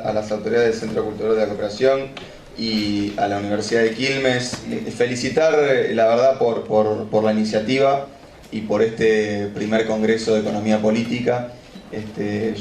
a las autoridades del Centro Cultural de la Cooperación y a la Universidad de Quilmes, felicitar la verdad por la iniciativa y por este primer Congreso de Economía Política.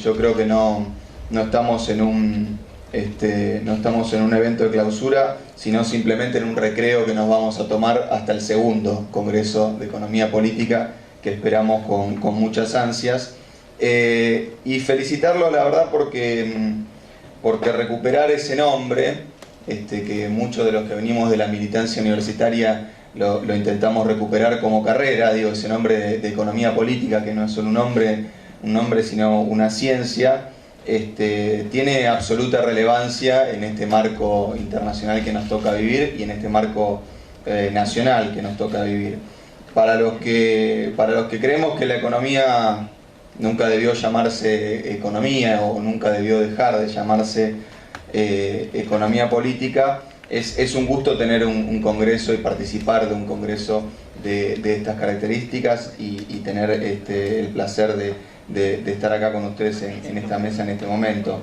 Yo creo que no estamos en un evento de clausura, sino simplemente en un recreo que nos vamos a tomar hasta el segundo Congreso de Economía Política, que esperamos con muchas ansias. Y felicitarlo, la verdad, porque recuperar ese nombre, que muchos de los que venimos de la militancia universitaria lo intentamos recuperar como carrera, digo, ese nombre de economía política, que no es solo un nombre sino una ciencia, tiene absoluta relevancia en este marco internacional que nos toca vivir y en este marco nacional que nos toca vivir. Para los que creemos que la economía nunca debió llamarse economía o nunca debió dejar de llamarse economía política, es un gusto tener un congreso y participar de un congreso de estas características y tener el placer de estar acá con ustedes en esta mesa en este momento.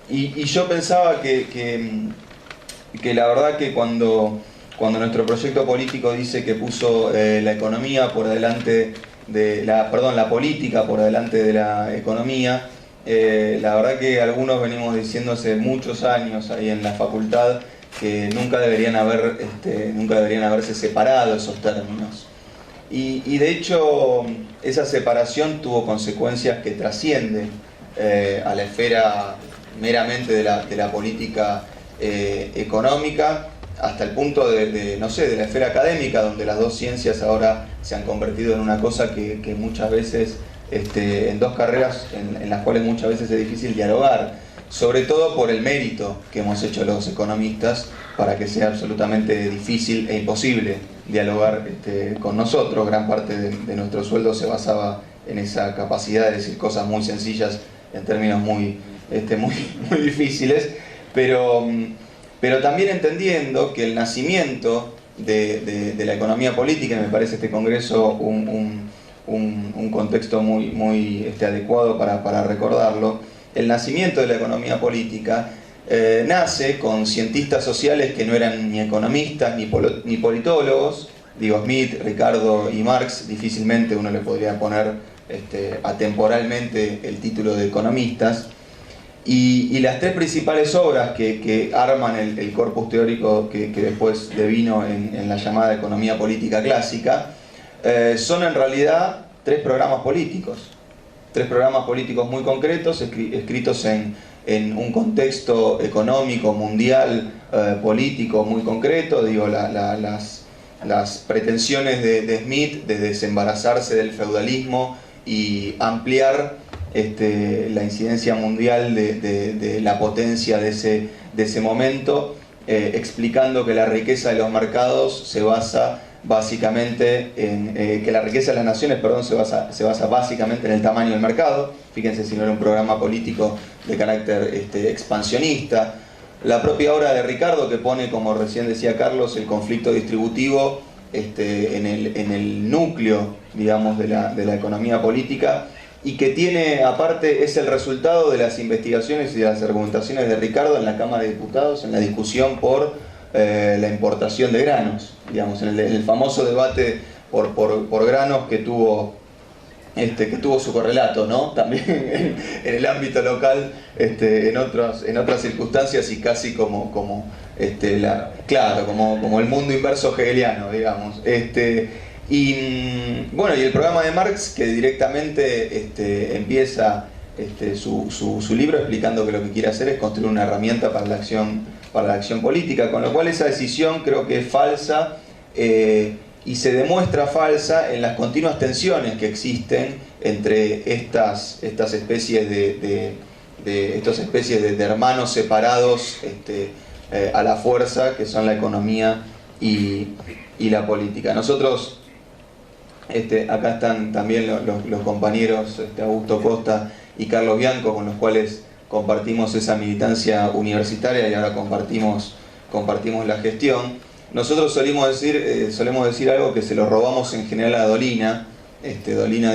Y yo pensaba que la verdad que cuando nuestro proyecto político dice que puso la economía por delante de la política por delante de la economía, la verdad que algunos venimos diciendo hace muchos años ahí en la facultad que nunca deberían haberse separado esos términos. Y de hecho esa separación tuvo consecuencias que trascienden a la esfera meramente de la política económica, hasta el punto de la esfera académica, donde las dos ciencias ahora se han convertido en una cosa que muchas veces, en dos carreras en las cuales muchas veces es difícil dialogar, sobre todo por el mérito que hemos hecho los economistas para que sea absolutamente difícil e imposible dialogar con nosotros. Gran parte de nuestro sueldo se basaba en esa capacidad de decir cosas muy sencillas en términos muy difíciles, pero también entendiendo que el nacimiento de la economía política, y me parece este congreso un contexto muy adecuado para recordarlo, el nacimiento de la economía política nace con cientistas sociales que no eran ni economistas ni politólogos. Digo, Smith, Ricardo y Marx, difícilmente uno le podría poner atemporalmente el título de economistas. Y las tres principales obras que arman el corpus teórico que después devino en la llamada economía política clásica, son en realidad tres programas políticos muy concretos, escritos en un contexto económico, mundial, político muy concreto. Digo, las pretensiones de Smith de desembarazarse del feudalismo y ampliar la incidencia mundial de la potencia de ese momento, explicando que la riqueza de los mercados se basa básicamente que la riqueza de las naciones, se basa básicamente en el tamaño del mercado. Fíjense si no era un programa político de carácter expansionista. La propia obra de Ricardo, que pone, como recién decía Carlos, el conflicto distributivo en el núcleo, digamos, de la economía política, y que tiene, aparte, es el resultado de las investigaciones y de las argumentaciones de Ricardo en la Cámara de Diputados, en la discusión por la importación de granos, digamos, en el famoso debate por granos que tuvo su correlato, ¿no? También en el ámbito local, en otras circunstancias, y casi como el mundo inverso hegeliano, digamos. Y el programa de Marx, que directamente empieza su libro explicando que lo que quiere hacer es construir una herramienta para la acción política, con lo cual esa decisión creo que es falsa, y se demuestra falsa en las continuas tensiones que existen entre estas especies de hermanos separados a la fuerza, que son la economía y la política. Nosotros, acá están también los compañeros Augusto Costa y Carlos Bianco, con los cuales compartimos esa militancia universitaria y ahora compartimos la gestión. Nosotros solemos decir algo que se lo robamos en general a Dolina. Dolina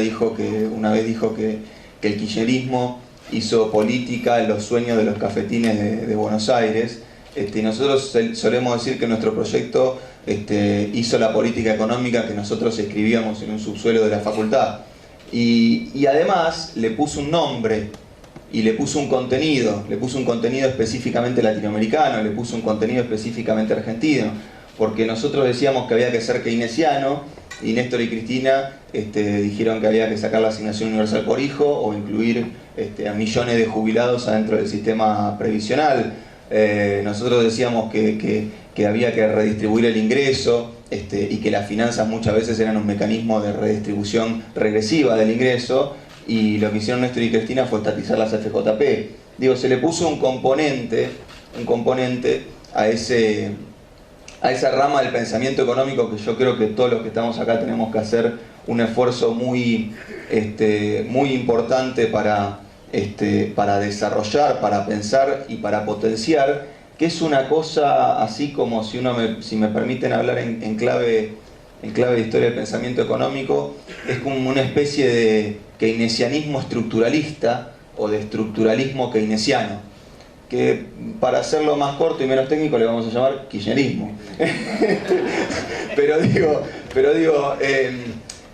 una vez dijo que el kirchnerismo hizo política en los sueños de los cafetines de Buenos Aires. Y nosotros solemos decir que nuestro proyecto hizo la política económica que nosotros escribíamos en un subsuelo de la facultad. Y además le puso un nombre y le puso un contenido específicamente latinoamericano, le puso un contenido específicamente argentino, porque nosotros decíamos que había que ser keynesiano y Néstor y Cristina dijeron que había que sacar la asignación universal por hijo o incluir a millones de jubilados adentro del sistema previsional. Nosotros decíamos que había que redistribuir el ingreso y que las finanzas muchas veces eran un mecanismo de redistribución regresiva del ingreso, y lo que hicieron Néstor y Cristina fue estatizar las FJP. Digo, se le puso un componente a esa rama del pensamiento económico que yo creo que todos los que estamos acá tenemos que hacer un esfuerzo muy importante para desarrollar, para pensar y para potenciar, que es una cosa así como, si me permiten hablar en clave de historia del pensamiento económico, es como una especie de keynesianismo estructuralista o de estructuralismo keynesiano, que para hacerlo más corto y menos técnico le vamos a llamar kirchnerismo. pero digo,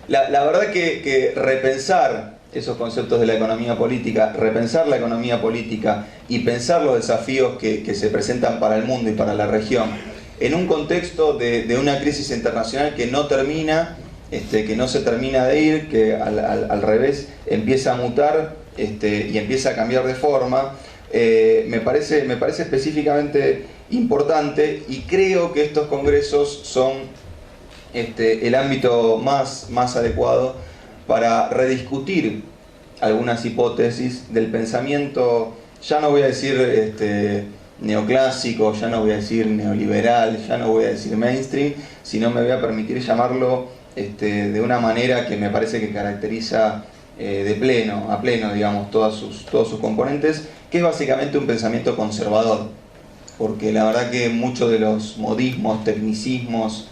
la verdad que repensar esos conceptos de la economía política, repensar la economía política y pensar los desafíos que se presentan para el mundo y para la región, en un contexto de una crisis internacional que no termina, que no se termina de ir, que al revés empieza a mutar y empieza a cambiar de forma, me parece específicamente importante, y creo que estos congresos son el ámbito más adecuado para rediscutir algunas hipótesis del pensamiento, ya no voy a decir neoclásico, ya no voy a decir neoliberal, ya no voy a decir mainstream, sino me voy a permitir llamarlo de una manera que me parece que caracteriza a pleno, digamos, todos sus componentes, que es básicamente un pensamiento conservador, porque la verdad que muchos de los modismos, tecnicismos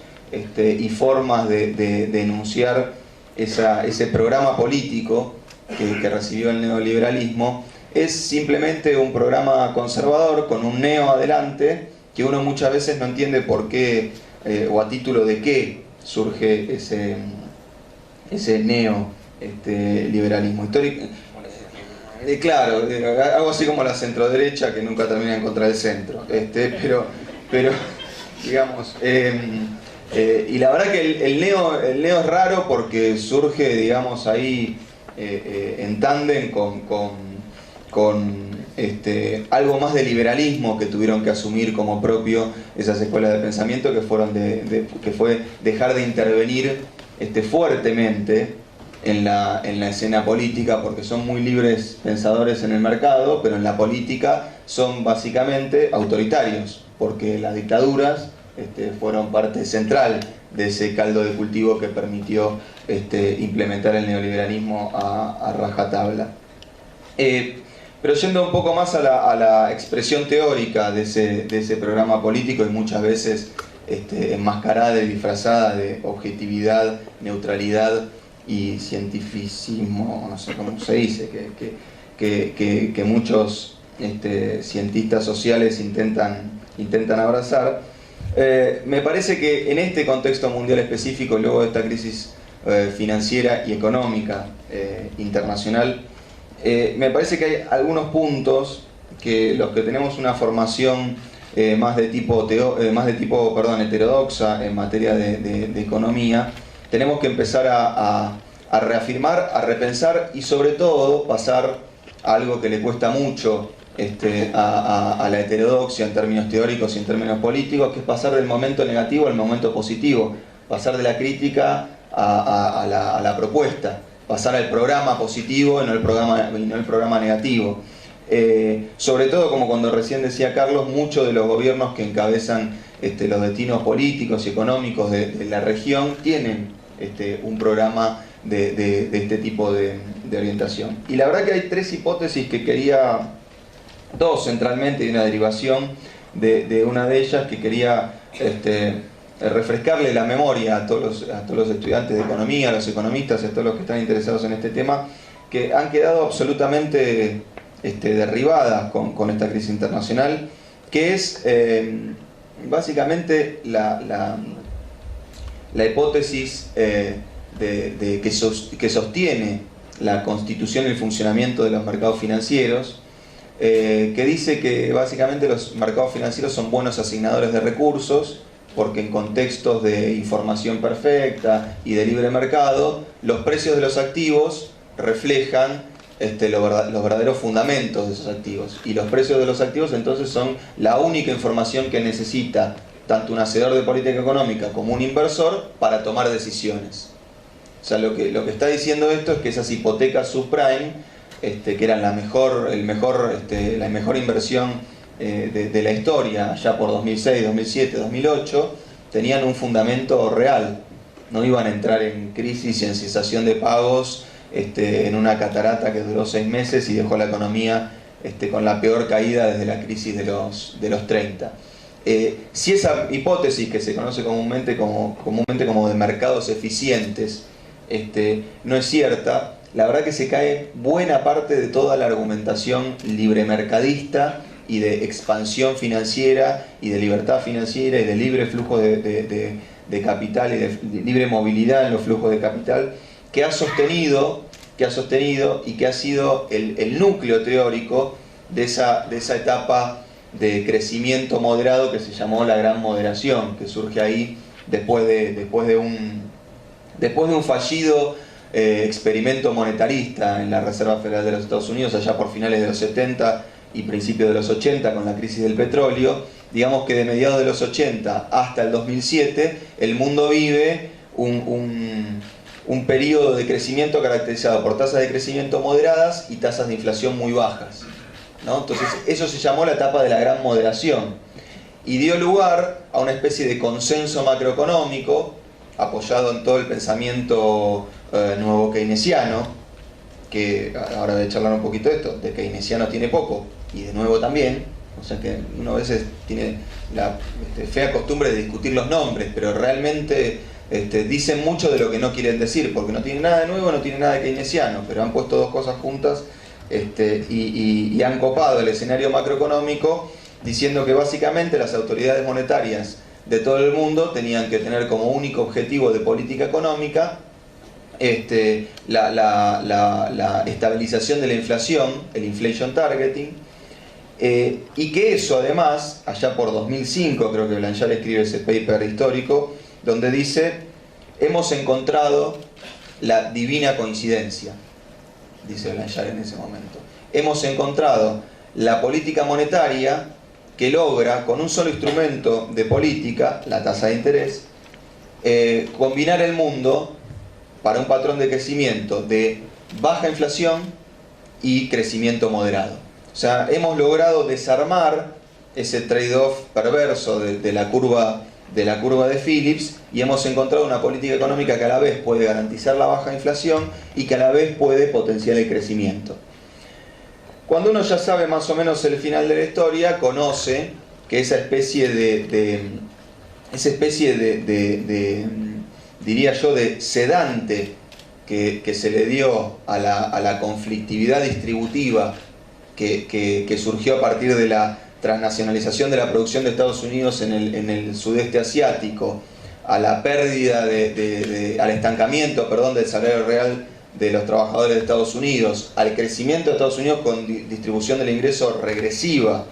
y formas de enunciar ese programa político que recibió el neoliberalismo es simplemente un programa conservador con un neo adelante, que uno muchas veces no entiende por qué o a título de qué surge ese neo liberalismo histórico. Claro, algo así como la centroderecha que nunca termina en contra del centro, pero digamos, y la verdad que el neo es raro porque surge, digamos, ahí en tándem con algo más de liberalismo que tuvieron que asumir como propio esas escuelas de pensamiento, que fue dejar de intervenir fuertemente en la escena política, porque son muy libres pensadores en el mercado, pero en la política son básicamente autoritarios, porque las dictaduras fueron parte central de ese caldo de cultivo que permitió implementar el neoliberalismo a rajatabla. Pero yendo un poco más a la expresión teórica de ese programa político, y muchas veces enmascarada y disfrazada de objetividad, neutralidad y cientificismo, no sé cómo se dice, que muchos cientistas sociales intentan abrazar, me parece que en este contexto mundial específico, luego de esta crisis financiera y económica internacional, me parece que hay algunos puntos que los que tenemos una formación más de tipo heterodoxa en materia de economía, tenemos que empezar a reafirmar, a repensar y sobre todo pasar a algo que le cuesta mucho a la heterodoxia en términos teóricos y en términos políticos, que es pasar del momento negativo al momento positivo, pasar de la crítica a la propuesta, pasar al programa positivo y no el programa negativo. Sobre todo, como cuando recién decía Carlos, muchos de los gobiernos que encabezan los destinos políticos y económicos de la región tienen un programa de este tipo de orientación. Y la verdad que hay tres hipótesis que quería, dos centralmente y una derivación de una de ellas, que quería refrescarle la memoria a todos los estudiantes de economía, a los economistas, a todos los que están interesados en este tema, que han quedado absolutamente derribadas con esta crisis internacional, que es básicamente la hipótesis que sostiene la constitución y el funcionamiento de los mercados financieros, que dice que básicamente los mercados financieros son buenos asignadores de recursos, porque en contextos de información perfecta y de libre mercado, los precios de los activos reflejan los verdaderos fundamentos de esos activos. Y los precios de los activos entonces son la única información que necesita tanto un hacedor de política económica como un inversor para tomar decisiones. O sea, lo que está diciendo esto es que esas hipotecas subprime, que eran la mejor inversión de la historia, ya por 2006, 2007, 2008, tenían un fundamento real. No iban a entrar en crisis y en cesación de pagos en una catarata que duró 6 meses y dejó la economía con la peor caída desde la crisis de los 30. Si esa hipótesis, que se conoce comúnmente como de mercados eficientes, no es cierta, la verdad que se cae buena parte de toda la argumentación libremercadista y de expansión financiera y de libertad financiera y de libre flujo de capital y de libre movilidad en los flujos de capital, que ha sostenido y que ha sido el núcleo teórico de esa etapa de crecimiento moderado que se llamó la Gran Moderación, que surge ahí después de un fallido experimento monetarista en la Reserva Federal de los Estados Unidos allá por finales de los 70 y principios de los 80 con la crisis del petróleo. Digamos que de mediados de los 80 hasta el 2007 el mundo vive un periodo de crecimiento caracterizado por tasas de crecimiento moderadas y tasas de inflación muy bajas, ¿no? Entonces eso se llamó la etapa de la Gran Moderación y dio lugar a una especie de consenso macroeconómico apoyado en todo el pensamiento nuevo keynesiano, que ahora voy a charlar un poquito de esto, de keynesiano tiene poco y de nuevo también, o sea que uno a veces tiene la fea costumbre de discutir los nombres, pero realmente dicen mucho de lo que no quieren decir, porque no tiene nada de nuevo, no tiene nada de keynesiano, pero han puesto dos cosas juntas y han copado el escenario macroeconómico diciendo que básicamente las autoridades monetarias de todo el mundo tenían que tener como único objetivo de política económica la estabilización de la inflación, el inflation targeting, y que eso además, allá por 2005 creo que Blanchard escribe ese paper histórico, donde dice: hemos encontrado la divina coincidencia, dice Blanchard en ese momento. Hemos encontrado la política monetaria que logra, con un solo instrumento de política, la tasa de interés, combinar el mundo para un patrón de crecimiento de baja inflación y crecimiento moderado. O sea, hemos logrado desarmar ese trade-off perverso de la curva de Phillips y hemos encontrado una política económica que a la vez puede garantizar la baja inflación y que a la vez puede potenciar el crecimiento. Cuando uno ya sabe más o menos el final de la historia, conoce que esa especie de diría yo, de sedante que se le dio a la conflictividad distributiva que surgió a partir de la transnacionalización de la producción de Estados Unidos en el sudeste asiático, a la pérdida al estancamiento, del salario real de los trabajadores de Estados Unidos, al crecimiento de Estados Unidos con distribución del ingreso regresiva,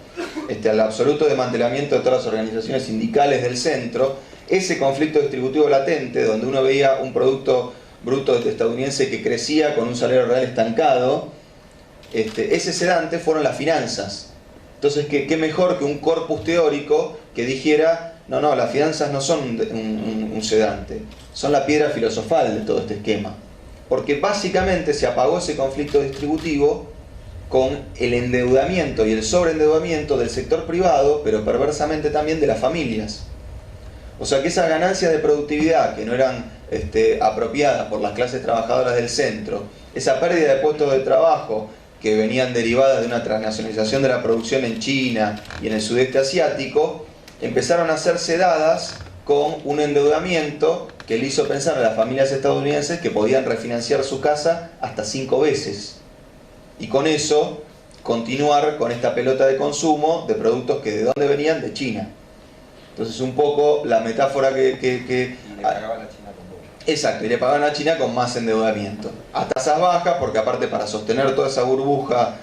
al absoluto desmantelamiento de todas las organizaciones sindicales del centro, ese conflicto distributivo latente, donde uno veía un producto bruto estadounidense que crecía con un salario real estancado, ese sedante fueron las finanzas. Entonces, ¿qué mejor que un corpus teórico que dijera: no, las finanzas no son un sedante, son la piedra filosofal de todo este esquema? Porque básicamente se apagó ese conflicto distributivo con el endeudamiento y el sobreendeudamiento del sector privado, pero perversamente también de las familias. O sea que esas ganancias de productividad que no eran apropiadas por las clases trabajadoras del centro, esa pérdida de puestos de trabajo que venían derivadas de una transnacionalización de la producción en China y en el sudeste asiático, empezaron a ser sedadas con un endeudamiento que le hizo pensar a las familias estadounidenses que podían refinanciar su casa hasta 5 veces. Y con eso continuar con esta pelota de consumo de productos que de dónde venían, de China. Entonces un poco la metáfora que Y le pagaban a China con bono. exacto, y le pagaban a China con más endeudamiento. A tasas bajas, porque aparte para sostener toda esa burbuja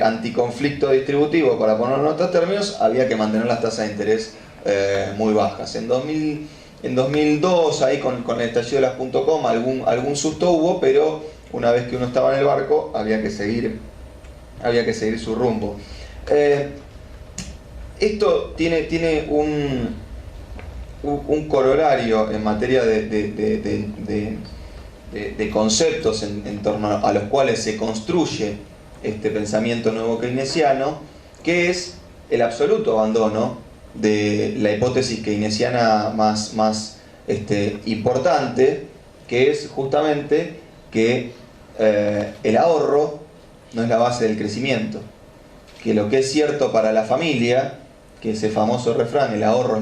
anticonflicto distributivo, para ponerlo en otros términos, había que mantener las tasas de interés muy bajas. En 2002, ahí con el estallido de las .com, algún susto hubo, pero una vez que uno estaba en el barco, había que seguir su rumbo. Esto tiene un corolario en materia de conceptos en torno a los cuales se construye este pensamiento nuevo keynesiano, que es el absoluto abandono de la hipótesis keynesiana más importante, que es justamente que el ahorro no es la base del crecimiento, que lo que es cierto para la familia, que ese famoso refrán, el ahorro es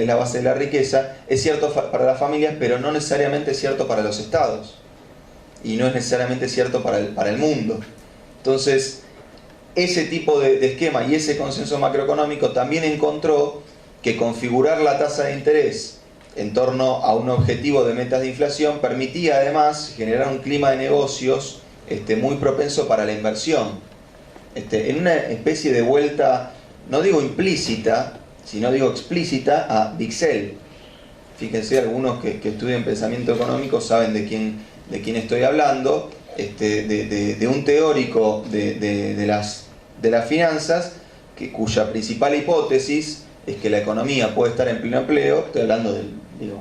la base de la riqueza, es cierto para las familias, pero no necesariamente es cierto para los estados, y no es necesariamente cierto para el mundo. Entonces, ese tipo de esquema y ese consenso macroeconómico también encontró que configurar la tasa de interés en torno a un objetivo de metas de inflación permitía además generar un clima de negocios muy propenso para la inversión, en una especie de vuelta, no digo implícita, sino digo explícita, a Wicksell. Fíjense, algunos que estudian pensamiento económico saben de quién estoy hablando, de un teórico de las finanzas cuya principal hipótesis es que la economía puede estar en pleno empleo, estoy hablando del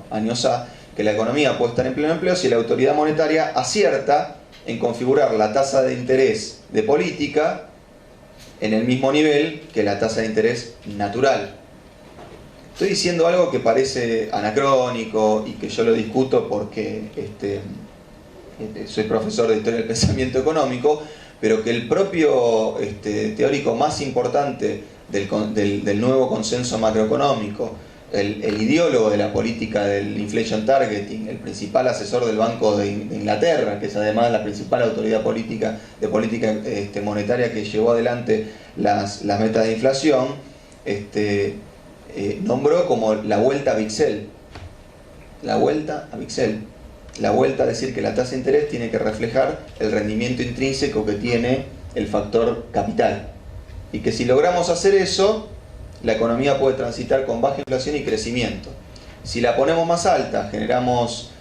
años A, que la economía puede estar en pleno empleo si la autoridad monetaria acierta en configurar la tasa de interés de política en el mismo nivel que la tasa de interés natural. Estoy diciendo algo que parece anacrónico y que yo lo discuto porque soy profesor de Historia del Pensamiento Económico, pero que el propio teórico más importante del nuevo consenso macroeconómico, el ideólogo de la política del inflation targeting, el principal asesor del Banco de Inglaterra, que es además la principal autoridad política monetaria que llevó adelante las metas de inflación, nombró como la vuelta a Wicksell. La vuelta a Wicksell. La vuelta a decir que la tasa de interés tiene que reflejar el rendimiento intrínseco que tiene el factor capital. Y que si logramos hacer eso, la economía puede transitar con baja inflación y crecimiento. Si la ponemos más alta, generamos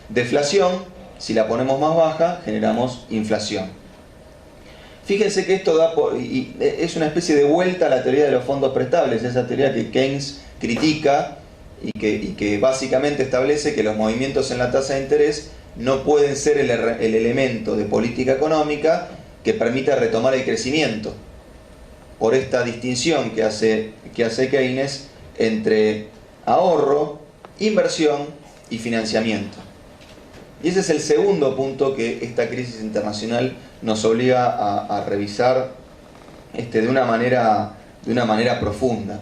deflación. Si la ponemos más baja, generamos inflación. Fíjense que esto es una especie de vuelta a la teoría de los fondos prestables, esa teoría que Keynes critica y que básicamente establece que los movimientos en la tasa de interés no pueden ser el elemento de política económica que permita retomar el crecimiento, por esta distinción que hace Keynes entre ahorro, inversión y financiamiento. Y ese es el segundo punto que esta crisis internacional nos obliga a revisar de una manera profunda.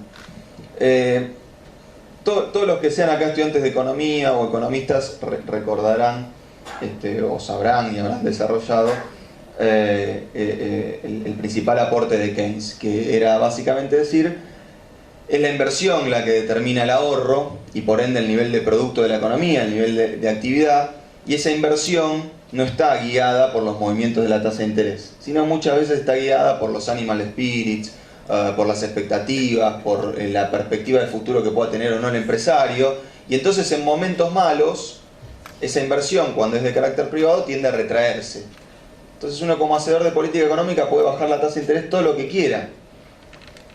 Todos los que sean acá estudiantes de economía o economistas recordarán o sabrán y habrán desarrollado el principal aporte de Keynes, que era básicamente decir: es la inversión la que determina el ahorro y por ende el nivel de producto de la economía, el nivel de actividad, y esa inversión no está guiada por los movimientos de la tasa de interés, sino muchas veces está guiada por los animal spirits, por las expectativas, por la perspectiva de futuro que pueda tener o no el empresario, y entonces en momentos malos esa inversión, cuando es de carácter privado, tiende a retraerse. Entonces uno, como hacedor de política económica, puede bajar la tasa de interés todo lo que quiera,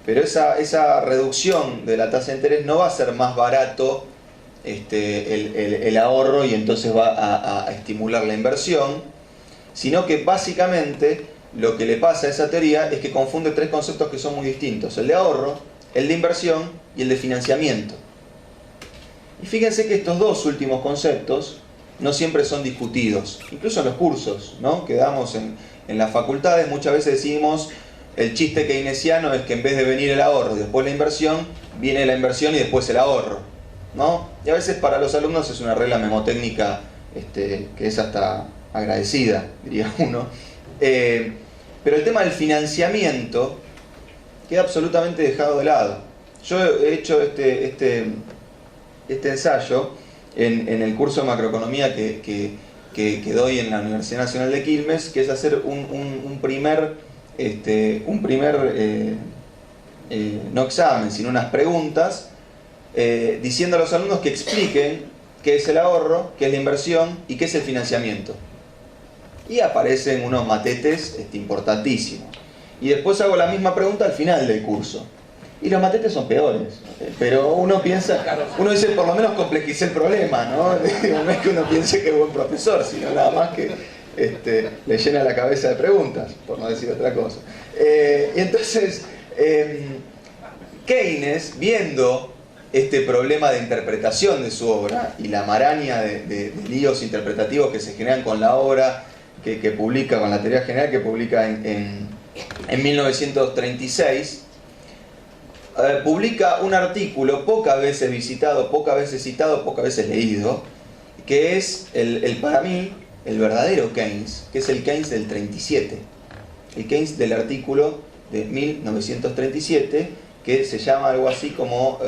pero esa reducción de la tasa de interés no va a ser más barato el ahorro y entonces va a estimular la inversión, sino que básicamente lo que le pasa a esa teoría es que confunde tres conceptos que son muy distintos: el de ahorro, el de inversión y el de financiamiento. Y fíjense que estos dos últimos conceptos no siempre son discutidos, incluso en los cursos, ¿no?, que damos en las facultades. Muchas veces decimos, el chiste keynesiano es que en vez de venir el ahorro y después la inversión, viene la inversión y después el ahorro, ¿no? Y a veces para los alumnos es una regla memotécnica que es hasta agradecida, diría uno, Pero el tema del financiamiento queda absolutamente dejado de lado. Yo he hecho este ensayo en el curso de macroeconomía que doy en la Universidad Nacional de Quilmes, que es hacer un primer no examen, sino unas preguntas, diciendo a los alumnos que expliquen qué es el ahorro, qué es la inversión y qué es el financiamiento. Y aparecen unos matetes importantísimos. Y después hago la misma pregunta al final del curso. Y los matetes son peores, pero uno dice, por lo menos complejicé el problema, ¿no? No es que uno piense que es buen profesor, sino nada más que le llena la cabeza de preguntas, por no decir otra cosa. Y entonces, Keynes, viendo este problema de interpretación de su obra y la maraña de líos interpretativos que se generan con la obra que publica, con la teoría general que publica en 1936, publica un artículo pocas veces visitado, pocas veces citado, pocas veces leído, que es para mí el verdadero Keynes, que es el Keynes del 37, el Keynes del artículo de 1937, que se llama algo así como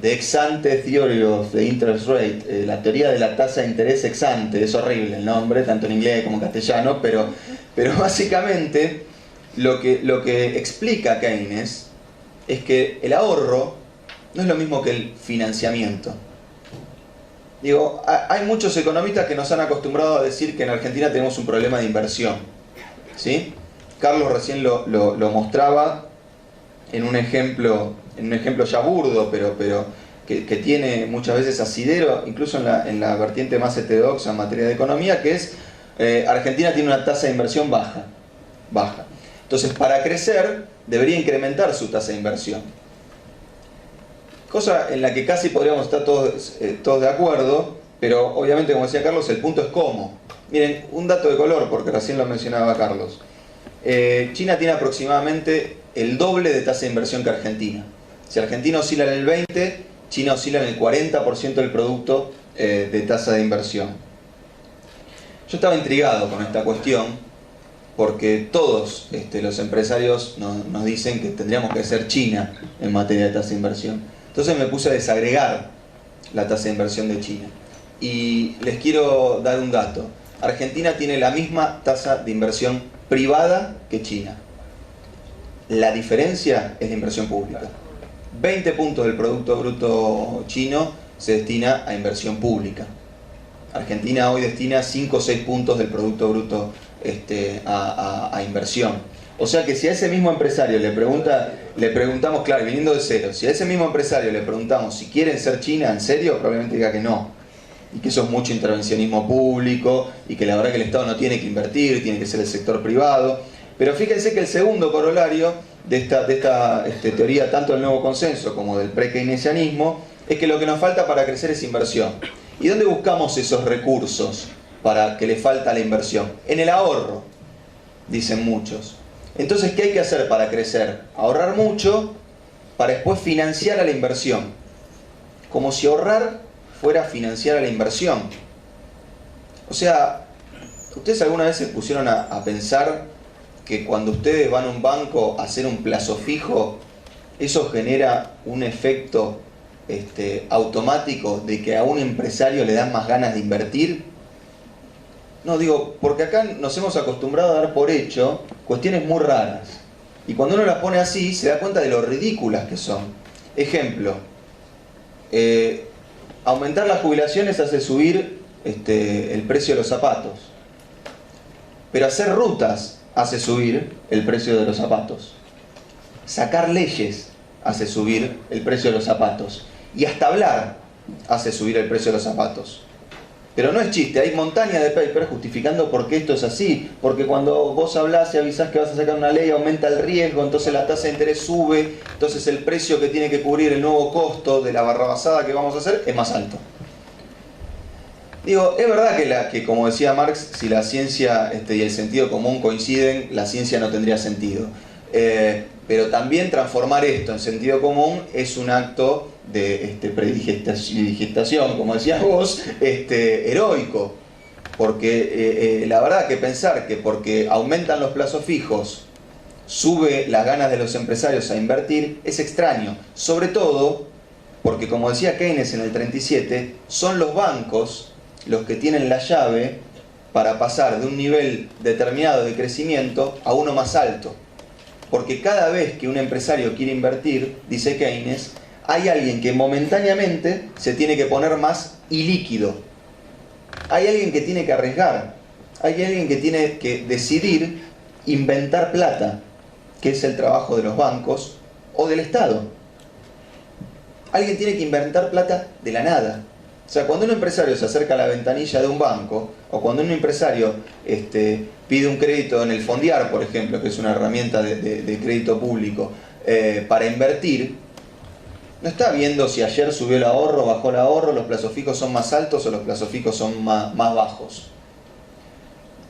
The Ex Ante Theory of the Interest Rate, la teoría de la tasa de interés ex ante. Es horrible el nombre, tanto en inglés como en castellano, pero básicamente lo que explica Keynes es que el ahorro no es lo mismo que el financiamiento. Digo, hay muchos economistas que nos han acostumbrado a decir que en Argentina tenemos un problema de inversión, ¿sí? Carlos recién lo mostraba en un ejemplo ya burdo, pero que tiene muchas veces asidero, incluso en la vertiente más heterodoxa en materia de economía, que es Argentina tiene una tasa de inversión baja. Entonces, para crecer, debería incrementar su tasa de inversión. Cosa en la que casi podríamos estar todos de acuerdo, pero obviamente, como decía Carlos, el punto es cómo. Miren, un dato de color, porque recién lo mencionaba Carlos. China tiene aproximadamente el doble de tasa de inversión que Argentina. Si Argentina oscila en el 20%, China oscila en el 40% del producto de tasa de inversión. Yo estaba intrigado con esta cuestión, porque todos los empresarios nos dicen que tendríamos que ser China en materia de tasa de inversión. Entonces me puse a desagregar la tasa de inversión de China. Y les quiero dar un dato. Argentina tiene la misma tasa de inversión privada que China. La diferencia es la inversión pública. 20 puntos del Producto Bruto chino se destina a inversión pública. Argentina hoy destina 5 o 6 puntos del Producto Bruto a inversión. O sea que si a ese mismo empresario le preguntamos, claro, viniendo de cero, si a ese mismo empresario le preguntamos si quieren ser China, ¿en serio? Probablemente diga que no. Y que eso es mucho intervencionismo público, y que la verdad que el Estado no tiene que invertir, tiene que ser el sector privado. Pero fíjense que el segundo corolario de esta teoría, tanto del nuevo consenso como del pre-keynesianismo, es que lo que nos falta para crecer es inversión. ¿Y dónde buscamos esos recursos para que le falta la inversión? En el ahorro, dicen muchos. Entonces, ¿qué hay que hacer para crecer? Ahorrar mucho para después financiar a la inversión. Como si ahorrar fuera financiar a la inversión. O sea, ¿ustedes alguna vez se pusieron a pensar que cuando ustedes van a un banco a hacer un plazo fijo, eso genera un efecto automático de que a un empresario le dan más ganas de invertir? No, digo, porque acá nos hemos acostumbrado a dar por hecho cuestiones muy raras. Y cuando uno las pone así, se da cuenta de lo ridículas que son. Ejemplo, aumentar las jubilaciones hace subir el precio de los zapatos. Pero hacer rutas hace subir el precio de los zapatos. Sacar leyes hace subir el precio de los zapatos. Y hasta hablar hace subir el precio de los zapatos. Pero no es chiste, hay montaña de papers justificando por qué esto es así. Porque cuando vos hablás y avisás que vas a sacar una ley, aumenta el riesgo, entonces la tasa de interés sube, entonces el precio que tiene que cubrir el nuevo costo de la barrabasada que vamos a hacer es más alto. Digo, es verdad que como decía Marx, si la ciencia y el sentido común coinciden, la ciencia no tendría sentido. Pero también transformar esto en sentido común es un acto de predigestación, como decías vos, heroico. porque la verdad que pensar que porque aumentan los plazos fijos sube las ganas de los empresarios a invertir es extraño, sobre todo porque, como decía Keynes en el 37, son los bancos los que tienen la llave para pasar de un nivel determinado de crecimiento a uno más alto. Porque cada vez que un empresario quiere invertir, dice Keynes, hay alguien que momentáneamente se tiene que poner más ilíquido. Hay alguien que tiene que arriesgar. Hay alguien que tiene que decidir inventar plata, que es el trabajo de los bancos o del Estado. Alguien tiene que inventar plata de la nada. O sea, cuando un empresario se acerca a la ventanilla de un banco, o cuando un empresario pide un crédito en el Fondiar, por ejemplo, que es una herramienta de crédito público, para invertir, no está viendo si ayer subió el ahorro, bajó el ahorro, los plazos fijos son más altos o los plazos fijos son más bajos.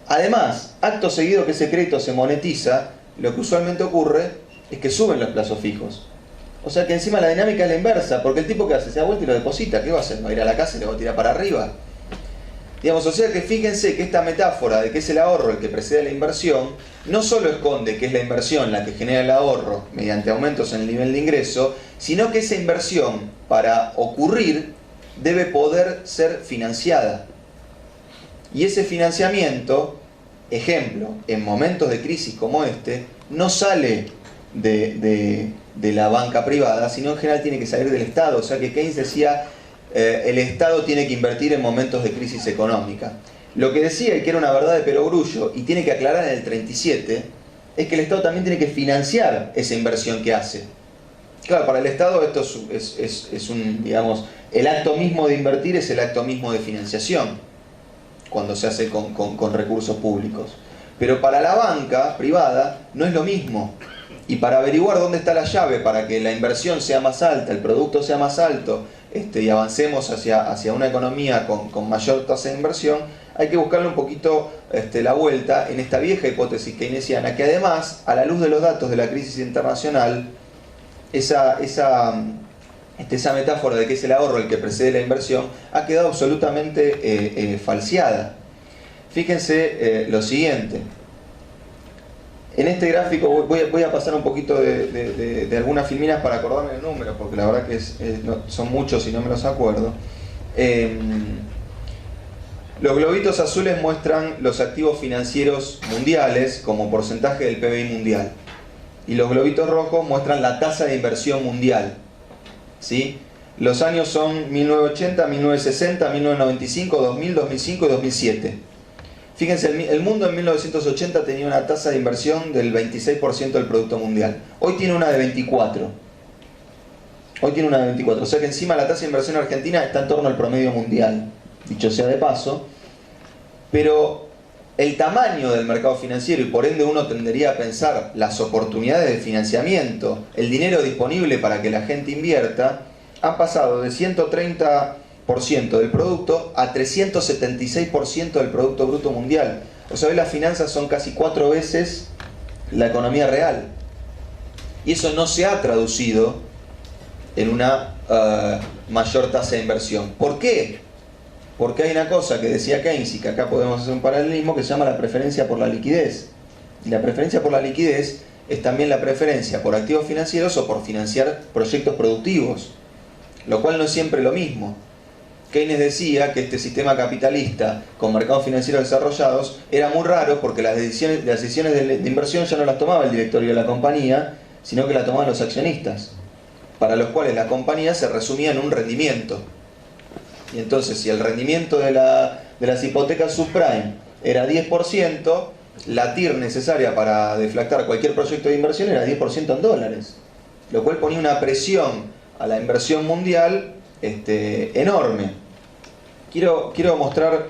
Además, acto seguido que ese crédito se monetiza, lo que usualmente ocurre es que suben los plazos fijos. O sea que encima la dinámica es la inversa, porque el tipo que hace, se da vuelta y lo deposita, ¿qué va a hacer? ¿Va a ir a la casa y le va a tirar para arriba? Digamos, o sea que fíjense que esta metáfora de que es el ahorro el que precede la inversión, no solo esconde que es la inversión la que genera el ahorro mediante aumentos en el nivel de ingreso, sino que esa inversión, para ocurrir, debe poder ser financiada. Y ese financiamiento, ejemplo, en momentos de crisis como este, no sale de la banca privada, sino en general tiene que salir del Estado. O sea que Keynes decía, el Estado tiene que invertir en momentos de crisis económica. Lo que decía, y que era una verdad de perogrullo, y tiene que aclarar en el 37, es que el Estado también tiene que financiar esa inversión que hace. Claro, para el Estado esto es un, digamos, el acto mismo de invertir es el acto mismo de financiación, cuando se hace con recursos públicos. Pero para la banca privada no es lo mismo. Y para averiguar dónde está la llave para que la inversión sea más alta, el producto sea más alto, y avancemos hacia una economía con mayor tasa de inversión, hay que buscarle un poquito la vuelta en esta vieja hipótesis keynesiana, que además, a la luz de los datos de la crisis internacional, esa metáfora de que es el ahorro el que precede la inversión, ha quedado absolutamente falseada. Fíjense lo siguiente. En este gráfico voy a pasar un poquito de algunas filminas para acordarme el número, porque la verdad que son muchos y no me los acuerdo. Los globitos azules muestran los activos financieros mundiales como porcentaje del PBI mundial. Y los globitos rojos muestran la tasa de inversión mundial. ¿Sí? Los años son 1980, 1960, 1995, 2000, 2005 y 2007. Fíjense, el mundo en 1980 tenía una tasa de inversión del 26% del Producto Mundial. Hoy tiene una de 24. O sea que encima la tasa de inversión argentina está en torno al promedio mundial, dicho sea de paso. Pero el tamaño del mercado financiero, y por ende uno tendería a pensar las oportunidades de financiamiento, el dinero disponible para que la gente invierta, han pasado de 130% del producto a 376% del Producto Bruto Mundial. O sea, hoy las finanzas son casi 4 veces la economía real. Y eso no se ha traducido en una mayor tasa de inversión. ¿Por qué? Porque hay una cosa que decía Keynes y que acá podemos hacer un paralelismo que se llama la preferencia por la liquidez. Y la preferencia por la liquidez es también la preferencia por activos financieros o por financiar proyectos productivos, lo cual no es siempre lo mismo. Keynes decía que este sistema capitalista con mercados financieros desarrollados era muy raro porque las decisiones de inversión ya no las tomaba el directorio de la compañía, sino que las tomaban los accionistas, para los cuales la compañía se resumía en un rendimiento. Y entonces, si el rendimiento de las hipotecas subprime era 10%, la TIR necesaria para deflactar cualquier proyecto de inversión era 10% en dólares, lo cual ponía una presión a la inversión mundial enorme. Quiero mostrar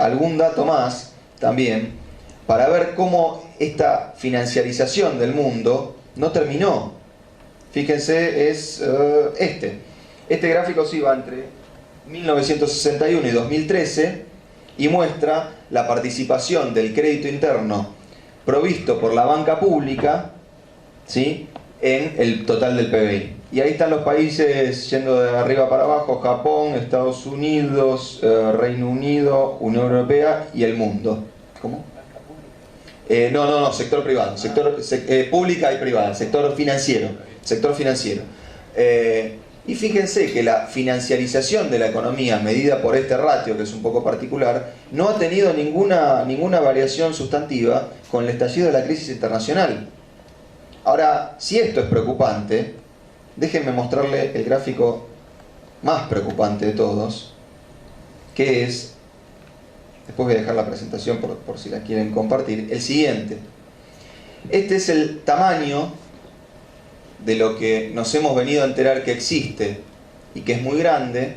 algún dato más también para ver cómo esta financiarización del mundo no terminó. Fíjense, es este gráfico sí va entre 1961 y 2013 y muestra la participación del crédito interno provisto por la banca pública, ¿sí?, en el total del PBI. Y ahí están los países yendo de arriba para abajo: Japón, Estados Unidos, Reino Unido, Unión Europea y el mundo. ¿Cómo? No, sector privado, pública y privada, sector financiero. Y fíjense que la financiarización de la economía medida por este ratio, que es un poco particular, no ha tenido ninguna variación sustantiva con el estallido de la crisis internacional. Ahora, si esto es preocupante, déjenme mostrarle el gráfico más preocupante de todos, que es, después voy a dejar la presentación por si la quieren compartir, el siguiente. Este es el tamaño de lo que nos hemos venido a enterar que existe y que es muy grande,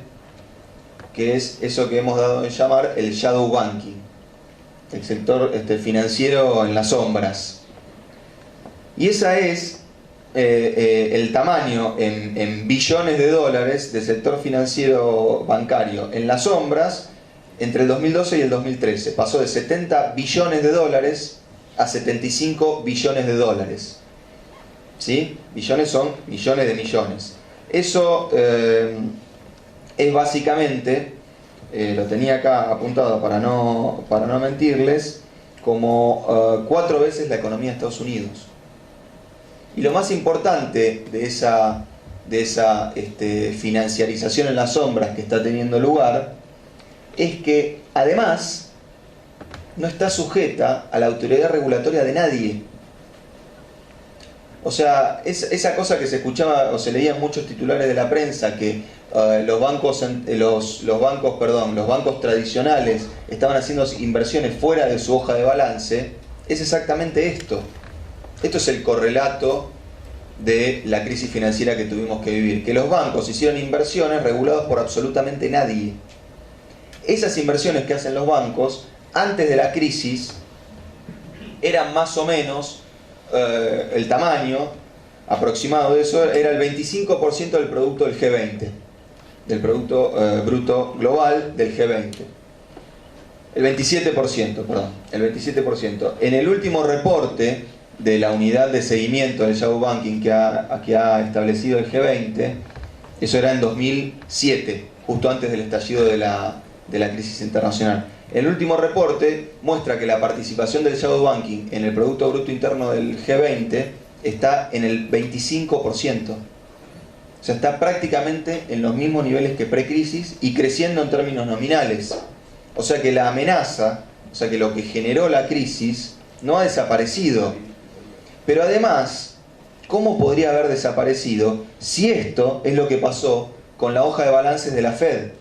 que es eso que hemos dado en llamar el shadow banking, el sector financiero en las sombras. Y esa es el tamaño en billones de dólares del sector financiero bancario en las sombras entre el 2012 y el 2013. Pasó de 70 billones de dólares a 75 billones de dólares. ¿Sí? Billones son millones de millones. Eso es básicamente, lo tenía acá apuntado para no mentirles, como 4 veces la economía de Estados Unidos. Y lo más importante de esa financiarización en las sombras que está teniendo lugar es que además no está sujeta a la autoridad regulatoria de nadie. O sea, esa cosa que se escuchaba o se leía en muchos titulares de la prensa, que los bancos tradicionales estaban haciendo inversiones fuera de su hoja de balance, es exactamente esto. Esto es el correlato de la crisis financiera que tuvimos que vivir, que los bancos hicieron inversiones reguladas por absolutamente nadie. Esas inversiones que hacen los bancos antes de la crisis eran más o menos, el tamaño aproximado de eso era el 25% del producto del G20, del producto bruto global del G20. El 27%. En el último reporte de la unidad de seguimiento del shadow banking que ha establecido el G20, eso era en 2007, justo antes del estallido de la crisis internacional. El último reporte muestra que la participación del shadow banking en el Producto Bruto Interno del G20 está en el 25%. O sea, está prácticamente en los mismos niveles que precrisis y creciendo en términos nominales. O sea que la amenaza, o sea que lo que generó la crisis no ha desaparecido. Pero además, ¿cómo podría haber desaparecido si esto es lo que pasó con la hoja de balances de la Fed,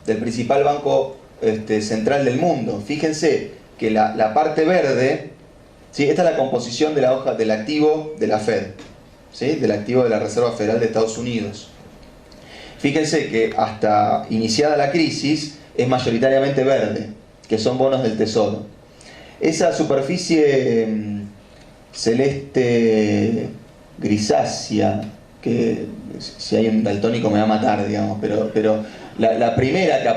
del principal banco central del mundo? Fíjense que la parte verde, ¿sí? Esta es la composición de la hoja del activo de la Fed, ¿sí? Del activo de la Reserva Federal de Estados Unidos. Fíjense que hasta iniciada la crisis es mayoritariamente verde, que son bonos del tesoro. Esa superficie celeste grisácea, que si hay un daltónico me va a matar, digamos, pero la primera que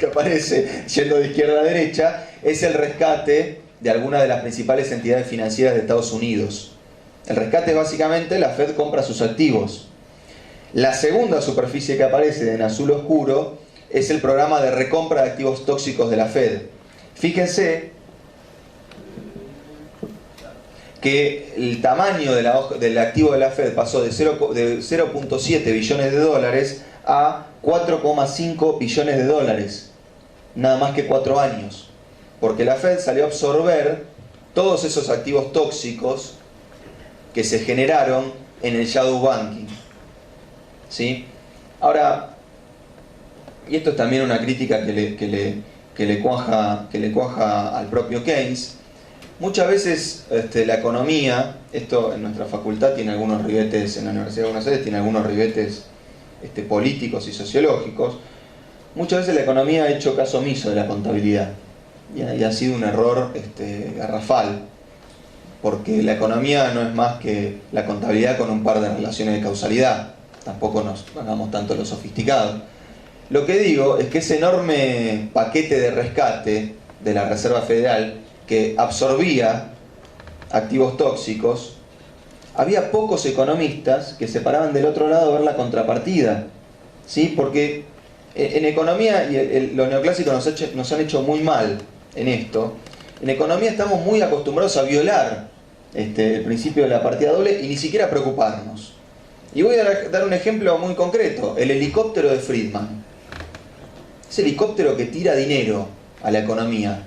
aparece yendo de izquierda a derecha es el rescate de algunas de las principales entidades financieras de Estados Unidos. El rescate es básicamente la Fed compra sus activos. La segunda superficie que aparece en azul oscuro es el programa de recompra de activos tóxicos de la Fed. Fíjense que el tamaño del activo de la Fed pasó de 0.7 billones de dólares a 4,5 billones de dólares, nada más que 4 años, porque la Fed salió a absorber todos esos activos tóxicos que se generaron en el shadow banking, ¿sí? Ahora, y esto es también una crítica que le cuaja al propio Keynes. Muchas veces la economía, esto en nuestra facultad tiene algunos ribetes, en la Universidad de Buenos Aires tiene algunos ribetes políticos y sociológicos. Muchas veces la economía ha hecho caso omiso de la contabilidad y ha sido un error garrafal, porque la economía no es más que la contabilidad con un par de relaciones de causalidad. Tampoco nos hagamos tanto lo sofisticado. Lo que digo es que ese enorme paquete de rescate de la Reserva Federal, que absorbía activos tóxicos, había pocos economistas que se paraban del otro lado a ver la contrapartida, ¿sí? Porque en economía, y los neoclásicos nos han hecho muy mal en esto, en economía estamos muy acostumbrados a violar el principio de la partida doble y ni siquiera preocuparnos. Y voy a dar un ejemplo muy concreto, el helicóptero de Friedman. Ese helicóptero que tira dinero a la economía.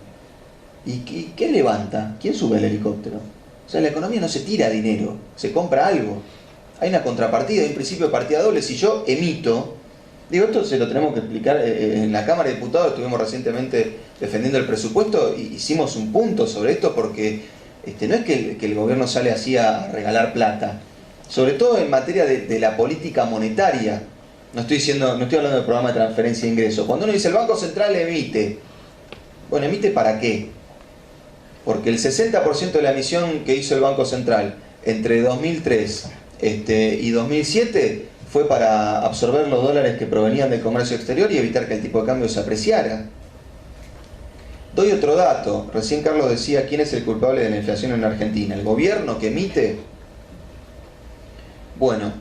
¿Y qué levanta? ¿Quién sube el helicóptero? O sea, la economía no se tira dinero, se compra algo. Hay una contrapartida, hay un principio de partida doble. Si yo emito, digo, esto se lo tenemos que explicar en la Cámara de Diputados, estuvimos recientemente defendiendo el presupuesto y hicimos un punto sobre esto porque no es que el gobierno sale así a regalar plata, sobre todo en materia de la política monetaria. No estoy hablando del programa de transferencia de ingresos. Cuando uno dice el Banco Central emite, bueno, ¿emite para qué? Porque el 60% de la emisión que hizo el Banco Central entre 2003 y 2007 fue para absorber los dólares que provenían del comercio exterior y evitar que el tipo de cambio se apreciara. Doy otro dato. Recién Carlos decía quién es el culpable de la inflación en Argentina. ¿El gobierno que emite? Bueno,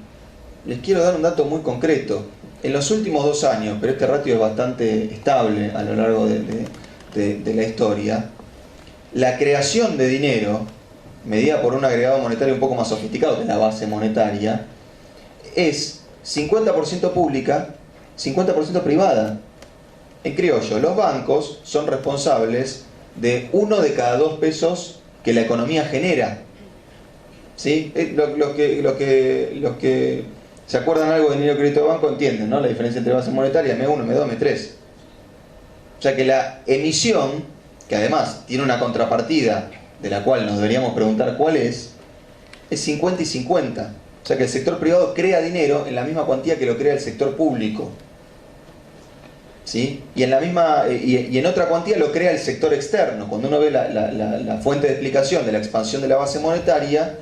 les quiero dar un dato muy concreto. En los últimos 2 años, pero este ratio es bastante estable a lo largo de la historia, la creación de dinero, medida por un agregado monetario un poco más sofisticado que la base monetaria, es 50% pública, 50% privada. En criollo, los bancos son responsables de 1 de cada 2 pesos que la economía genera. ¿Sí? Los que se acuerdan algo de dinero crédito de banco entienden, ¿no? La diferencia entre base monetaria, M1, M2, M3. O sea que la emisión, que además tiene una contrapartida de la cual nos deberíamos preguntar cuál es 50 y 50. O sea que el sector privado crea dinero en la misma cuantía que lo crea el sector público. ¿Sí? Y en otra cuantía lo crea el sector externo. Cuando uno ve la fuente de explicación de la expansión de la base monetaria,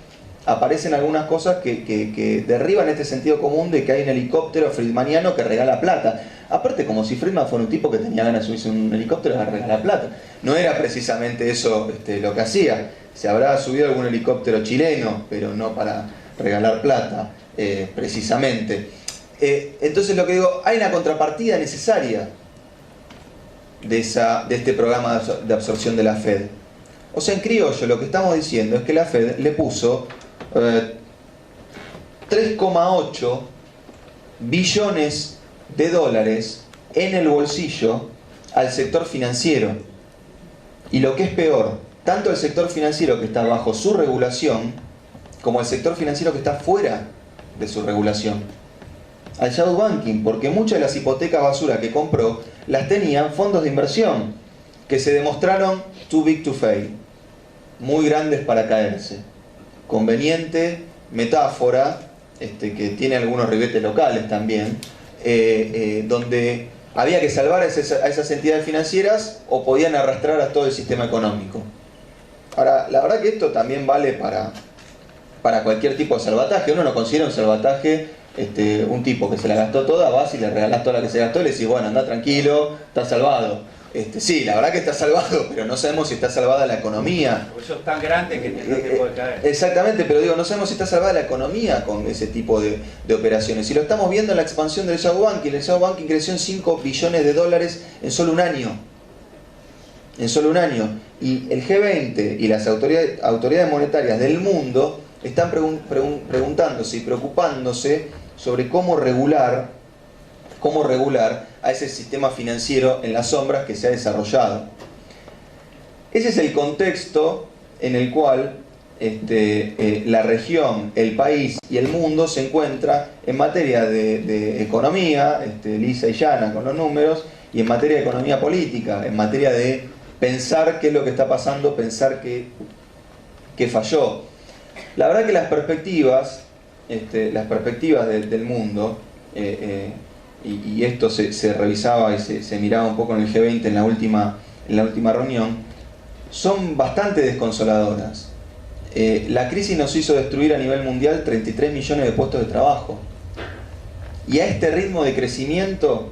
aparecen algunas cosas que derriban este sentido común de que hay un helicóptero friedmaniano que regala plata. Aparte, como si Friedman fuera un tipo que tenía ganas de subirse un helicóptero a regalar plata. No era precisamente eso lo que hacía. Se habrá subido algún helicóptero chileno, pero no para regalar plata, precisamente. Entonces lo que digo, hay una contrapartida necesaria de este programa de absorción de la Fed. O sea, en criollo lo que estamos diciendo es que la Fed le puso 3,8 billones de dólares en el bolsillo al sector financiero. Y lo que es peor, tanto el sector financiero que está bajo su regulación, como el sector financiero que está fuera de su regulación. Al shadow banking, porque muchas de las hipotecas basura que compró las tenían fondos de inversión que se demostraron too big to fail, muy grandes para caerse. Conveniente metáfora, que tiene algunos ribetes locales también, donde había que salvar a esas entidades financieras o podían arrastrar a todo el sistema económico. Ahora, la verdad que esto también vale para cualquier tipo de salvataje. Uno no considera un salvataje un tipo que se la gastó toda, vas y le regalás toda la que se gastó y le decís, bueno, anda tranquilo, está salvado. Sí, la verdad que está salvado, pero no sabemos si está salvada la economía. Porque sos tan grande que no te puede caer. Exactamente, pero digo, no sabemos si está salvada la economía con ese tipo de operaciones. Y lo estamos viendo en la expansión del shadow banking. El shadow banking creció en 5 billones de dólares en solo un año. En solo un año. Y el G20 y las autoridades monetarias del mundo están preguntándose y preocupándose sobre cómo regular a ese sistema financiero en las sombras que se ha desarrollado. Ese es el contexto en el cual la región, el país y el mundo se encuentra en materia de economía, lisa y llana con los números, y en materia de economía política, en materia de pensar qué es lo que está pasando, pensar qué falló. La verdad que las perspectivas del mundo, y esto se revisaba y se miraba un poco en el G20 en la última reunión, son bastante desconsoladoras. La crisis nos hizo destruir a nivel mundial 33 millones de puestos de trabajo. Y a este ritmo de crecimiento,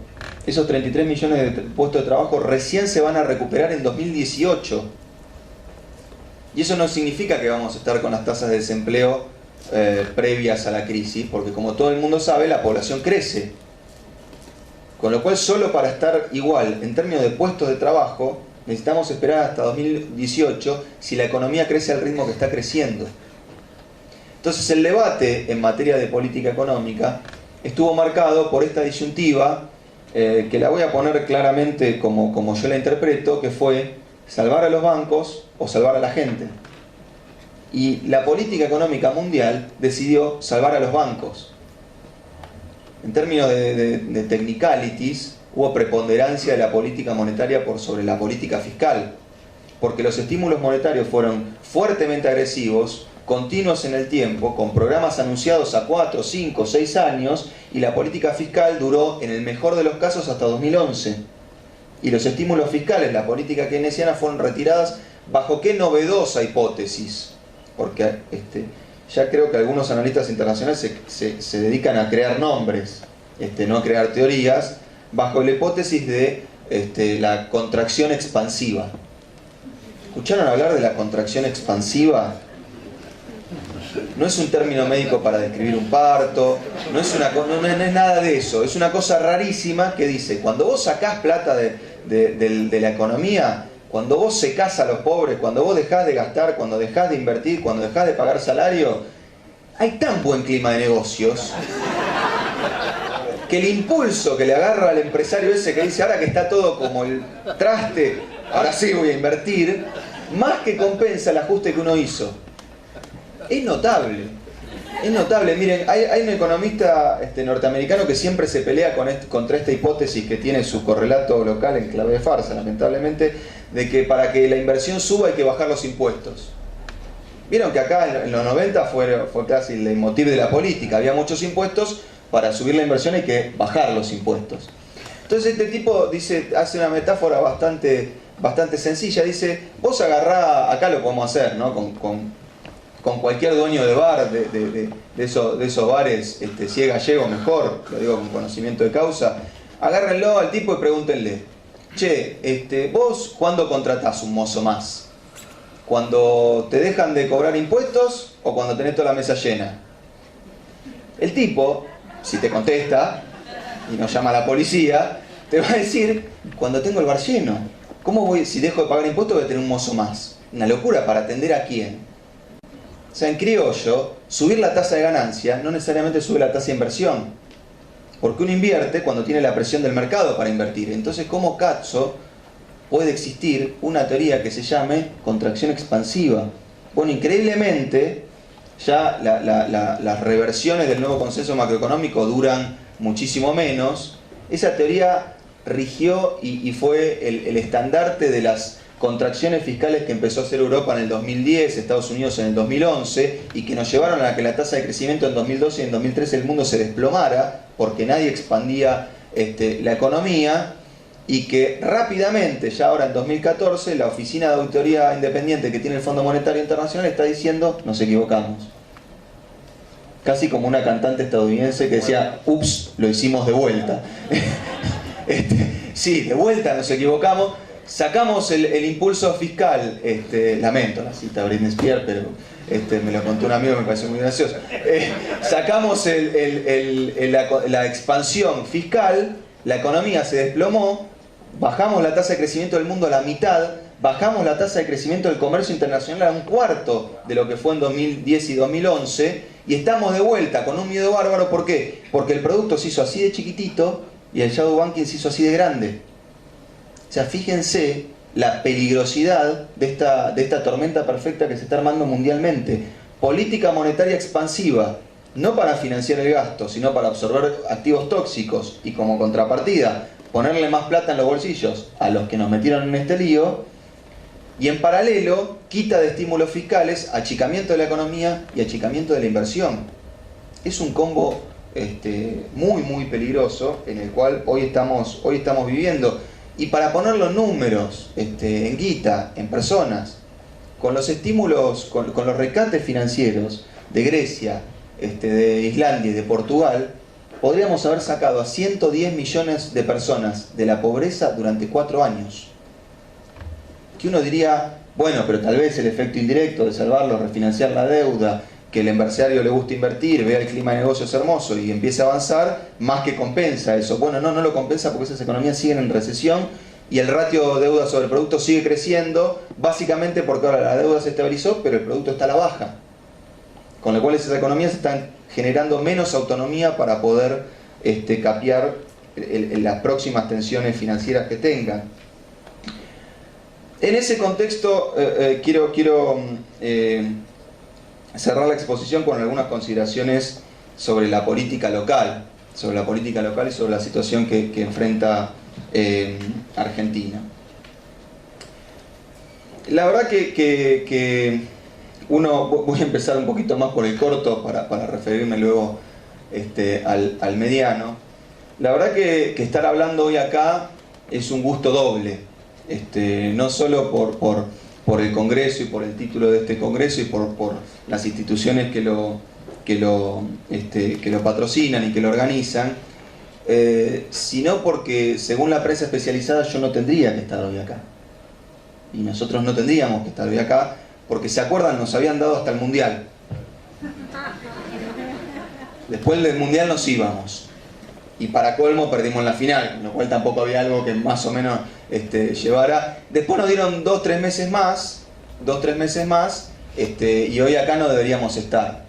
esos 33 millones de puestos de trabajo recién se van a recuperar en 2018. Y eso no significa que vamos a estar con las tasas de desempleo previas a la crisis, porque como todo el mundo sabe, la población crece. Con lo cual, solo para estar igual en términos de puestos de trabajo, necesitamos esperar hasta 2018 si la economía crece al ritmo que está creciendo. Entonces, el debate en materia de política económica estuvo marcado por esta disyuntiva, que la voy a poner claramente como yo la interpreto, que fue salvar a los bancos o salvar a la gente. Y la política económica mundial decidió salvar a los bancos. En términos de technicalities, hubo preponderancia de la política monetaria por sobre la política fiscal, porque los estímulos monetarios fueron fuertemente agresivos, continuos en el tiempo, con programas anunciados a 4, 5, 6 años, y la política fiscal duró, en el mejor de los casos, hasta 2011. Y los estímulos fiscales, la política keynesiana, fueron retiradas bajo qué novedosa hipótesis, porque ya creo que algunos analistas internacionales se dedican a crear nombres, no a crear teorías, bajo la hipótesis de la contracción expansiva. ¿Escucharon hablar de la contracción expansiva? No es un término médico para describir un parto, no es nada de eso, es una cosa rarísima que dice, cuando vos sacás plata de la economía, cuando vos secás a los pobres, cuando vos dejás de gastar, cuando dejás de invertir, cuando dejás de pagar salario, hay tan buen clima de negocios que el impulso que le agarra al empresario ese que dice, ahora que está todo como el traste, ahora sí voy a invertir, más que compensa el ajuste que uno hizo. Es notable, es notable. Miren, hay un economista norteamericano que siempre se pelea contra esta hipótesis que tiene su correlato local en clave de farsa, lamentablemente, de que para que la inversión suba hay que bajar los impuestos. Vieron que acá en los 90 fue casi el leitmotiv de la política, había muchos impuestos, para subir la inversión hay que bajar los impuestos. Entonces este tipo hace una metáfora bastante sencilla, dice, vos agarrá, acá lo podemos hacer, ¿no? Con cualquier dueño de bar, de esos bares, si es gallego mejor, lo digo con conocimiento de causa, agárrenlo al tipo y pregúntenle, che, vos ¿cuándo contratás un mozo más? ¿Cuando te dejan de cobrar impuestos o cuando tenés toda la mesa llena? El tipo, si te contesta y nos llama a la policía, te va a decir, cuando tengo el bar lleno. ¿Cómo voy, si dejo de pagar impuestos, voy a tener un mozo más? Una locura, ¿para atender a quién? O sea, en criollo, subir la tasa de ganancia no necesariamente sube la tasa de inversión, porque uno invierte cuando tiene la presión del mercado para invertir. Entonces, ¿cómo cazzo puede existir una teoría que se llame contracción expansiva? Bueno, increíblemente, ya las reversiones del nuevo consenso macroeconómico duran muchísimo menos. Esa teoría rigió y fue el estandarte de las contracciones fiscales que empezó a hacer Europa en el 2010, Estados Unidos en el 2011, y que nos llevaron a que la tasa de crecimiento en 2012 y en 2013 el mundo se desplomara, porque nadie expandía la economía, y que rápidamente, ya ahora en 2014, la Oficina de Auditoría Independiente que tiene el Fondo Monetario Internacional está diciendo, nos equivocamos. Casi como una cantante estadounidense que decía, ups, lo hicimos de vuelta. Sí, de vuelta nos equivocamos. Sacamos el impulso fiscal, lamento la cita de Britney Spears, pero me lo contó un amigo y me pareció muy gracioso. Sacamos la expansión fiscal, la economía se desplomó, bajamos la tasa de crecimiento del mundo a la mitad, bajamos la tasa de crecimiento del comercio internacional a un cuarto de lo que fue en 2010 y 2011, y estamos de vuelta con un miedo bárbaro. ¿Por qué? Porque el producto se hizo así de chiquitito y el shadow banking se hizo así de grande. O sea, fíjense la peligrosidad de esta tormenta perfecta que se está armando mundialmente. Política monetaria expansiva, no para financiar el gasto, sino para absorber activos tóxicos y como contrapartida, ponerle más plata en los bolsillos a los que nos metieron en este lío. Y en paralelo, quita de estímulos fiscales, achicamiento de la economía y achicamiento de la inversión. Es un combo muy, muy peligroso en el cual hoy estamos viviendo. Y para ponerlo en números, en guita, en personas, con los estímulos, con los rescates financieros de Grecia, de Islandia y de Portugal, podríamos haber sacado a 110 millones de personas de la pobreza durante 4 años. Que uno diría, bueno, pero tal vez el efecto indirecto de salvarlo, refinanciar la deuda, que el empresario le gusta invertir, vea el clima de negocios hermoso y empiece a avanzar, más que compensa eso. Bueno, no lo compensa porque esas economías siguen en recesión y el ratio de deuda sobre el producto sigue creciendo, básicamente porque ahora la deuda se estabilizó, pero el producto está a la baja. Con lo cual esas economías están generando menos autonomía para poder capear las próximas tensiones financieras que tengan. En ese contexto quiero cerrar la exposición con algunas consideraciones sobre la política local y sobre la situación que enfrenta Argentina. La verdad que voy a empezar un poquito más por el corto para referirme luego al mediano. La verdad que estar hablando hoy acá es un gusto doble, no solo por el Congreso y por el título de este Congreso y por las instituciones que lo patrocinan y que lo organizan, sino porque según la prensa especializada yo no tendría que estar hoy acá. Y nosotros no tendríamos que estar hoy acá, porque se acuerdan, nos habían dado hasta el Mundial. Después del Mundial nos íbamos. Y para colmo perdimos en la final, con lo cual tampoco había algo que más o menos llevara. Después nos dieron 2-3 meses más, y hoy acá no deberíamos estar.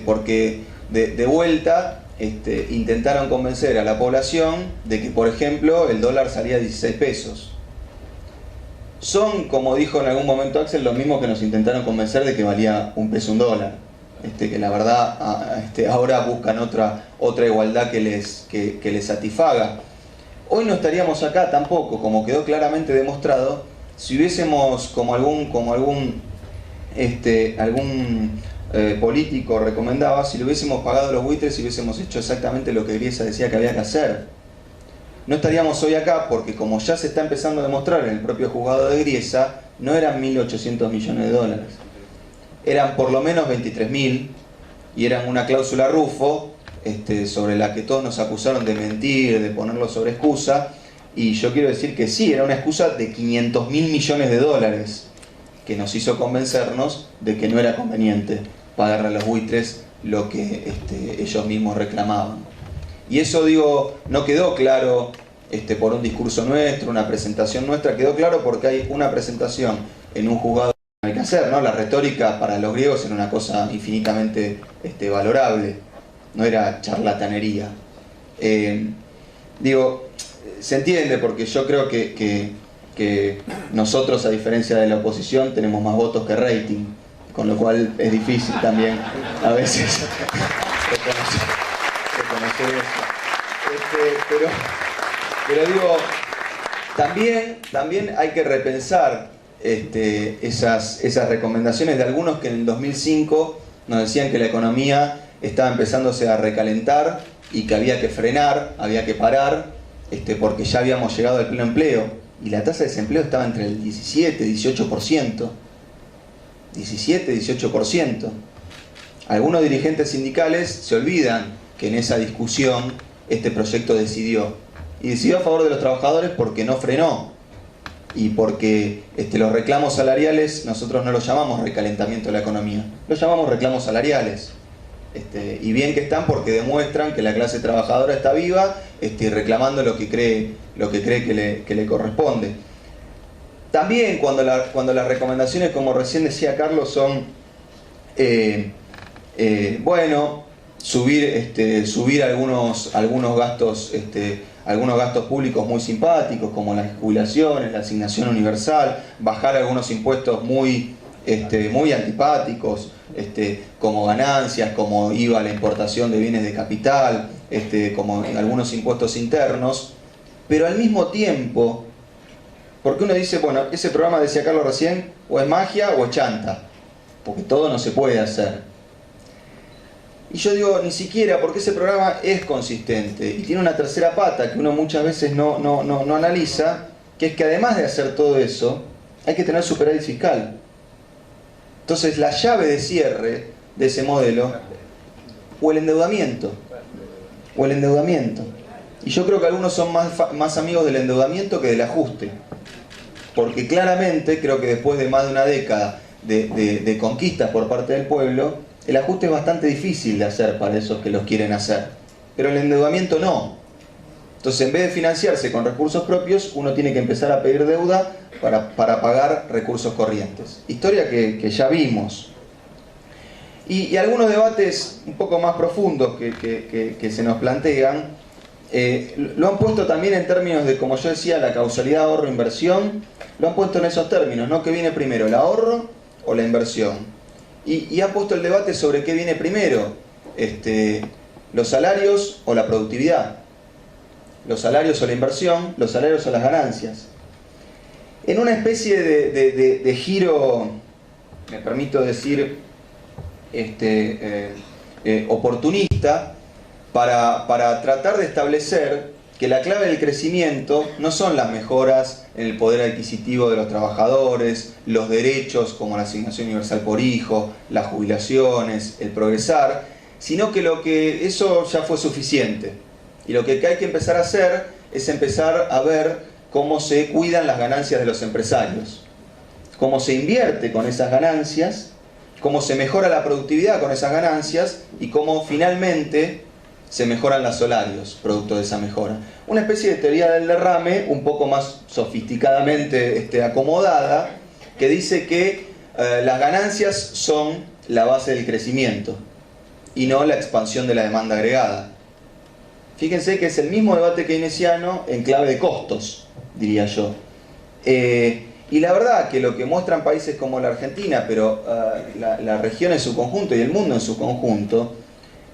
Porque de vuelta intentaron convencer a la población de que, por ejemplo, el dólar salía a 16 pesos. Son, como dijo en algún momento Axel, los mismos que nos intentaron convencer de que valía un peso un dólar. Que la verdad ahora buscan otra igualdad que les satisfaga. Hoy no estaríamos acá tampoco, como quedó claramente demostrado, si hubiésemos, como algún político recomendaba, si le hubiésemos pagado los buitres y hubiésemos hecho exactamente lo que Griesa decía que había que hacer. No estaríamos hoy acá porque, como ya se está empezando a demostrar en el propio juzgado de Griesa, no eran 1.800 millones de dólares. Eran por lo menos 23.000 y eran una cláusula Rufo sobre la que todos nos acusaron de mentir, de ponerlo sobre excusa, y yo quiero decir que sí, era una excusa de 500.000 millones de dólares que nos hizo convencernos de que no era conveniente pagarle a los buitres lo que ellos mismos reclamaban. Y eso, digo, no quedó claro por un discurso nuestro, una presentación nuestra, quedó claro porque hay una presentación en un juzgado que hay que hacer, ¿no? La retórica para los griegos era una cosa infinitamente valorable, no era charlatanería. Digo, se entiende porque yo creo que nosotros, a diferencia de la oposición, tenemos más votos que rating, con lo cual es difícil también a veces reconocer eso. Pero digo, también hay que repensar esas recomendaciones de algunos que en el 2005 nos decían que la economía estaba empezándose a recalentar y que había que frenar, había que parar, porque ya habíamos llegado al pleno empleo y la tasa de desempleo estaba entre el 17-18%. 17-18%. Algunos dirigentes sindicales se olvidan que en esa discusión este proyecto decidió. Y decidió a favor de los trabajadores porque no frenó. Y porque los reclamos salariales nosotros no los llamamos recalentamiento de la economía, los llamamos reclamos salariales. Y bien que están porque demuestran que la clase trabajadora está viva y reclamando lo que cree que le corresponde. También cuando las recomendaciones, como recién decía Carlos, son subir algunos gastos públicos muy simpáticos, como las jubilaciones, la asignación universal, bajar algunos impuestos muy antipáticos, como ganancias, como IVA a la importación de bienes de capital, como algunos impuestos internos, pero al mismo tiempo, porque uno dice, bueno, ese programa, decía Carlos recién, o es magia o es chanta, porque todo no se puede hacer. Y yo digo, ni siquiera, porque ese programa es consistente y tiene una tercera pata que uno muchas veces no analiza, que es que además de hacer todo eso, hay que tener superávit fiscal. Entonces la llave de cierre de ese modelo, o el endeudamiento. Y yo creo que algunos son más amigos del endeudamiento que del ajuste. Porque claramente, creo que después de más de una década de conquistas por parte del pueblo, el ajuste es bastante difícil de hacer para esos que los quieren hacer, pero el endeudamiento no. Entonces, en vez de financiarse con recursos propios, uno tiene que empezar a pedir deuda para pagar recursos corrientes. Historia que ya vimos. Y algunos debates un poco más profundos que se nos plantean, lo han puesto también en términos de, como yo decía, la causalidad ahorro-inversión, lo han puesto en esos términos, ¿no? ¿Qué viene primero, el ahorro o la inversión? Y han puesto el debate sobre qué viene primero, los salarios o la productividad, los salarios o la inversión, los salarios o las ganancias. En una especie de giro, me permito decir, oportunista, para tratar de establecer que la clave del crecimiento no son las mejoras en el poder adquisitivo de los trabajadores, los derechos como la asignación universal por hijo, las jubilaciones, el progresar, sino que eso ya fue suficiente. Y lo que hay que empezar a hacer es empezar a ver cómo se cuidan las ganancias de los empresarios, cómo se invierte con esas ganancias, cómo se mejora la productividad con esas ganancias y cómo finalmente se mejoran los salarios producto de esa mejora. Una especie de teoría del derrame un poco más sofisticadamente acomodada, que dice que las ganancias son la base del crecimiento y no la expansión de la demanda agregada. Fíjense que es el mismo debate keynesiano en clave de costos, diría yo. Y la verdad que lo que muestran países como la Argentina, pero la región en su conjunto y el mundo en su conjunto,